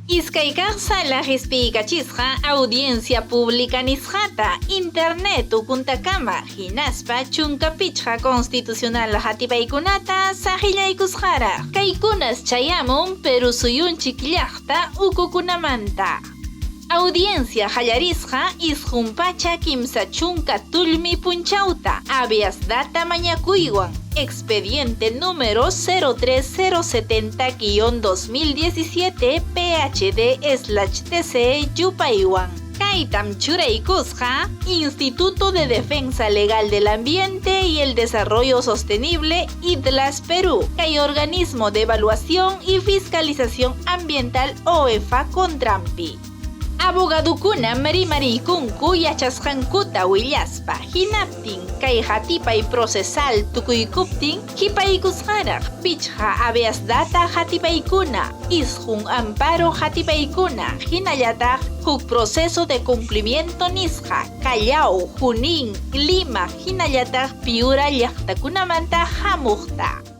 Iskayqa sala hisp'ikachisqa audiencia pública nisqata internet ukuntakama hinaspa chunka pichqa constitucional hatipaykunata saqillaykusqara. Kaykunas chayamun Perú suyunchik llaqta ukukunamanta. Audiencia hallarisqa isqunpacha kimsa chunka tullmi punchawta habeas data mañakuywan expediente número 03070-2017 PHD/TC Yupaywan. Kaytam churaykusqa Instituto de Defensa Legal del Ambiente y el Desarrollo Sostenible IDLAS Perú, kay organismo de evaluación y fiscalización ambiental OEFA Contrampi. Abogadukuna marikunku yachasqankuta willaspa hinaptin kay hatipay procesal tukuykuptin hipaykusqaraq pichqa habeas data hatipaykuna isqun amparo hatipaykuna hinallataq huk proceso de cumplimiento nisqa Callao, Junín, Lima hinallataq Piura llaqtakunamanta hamuqta.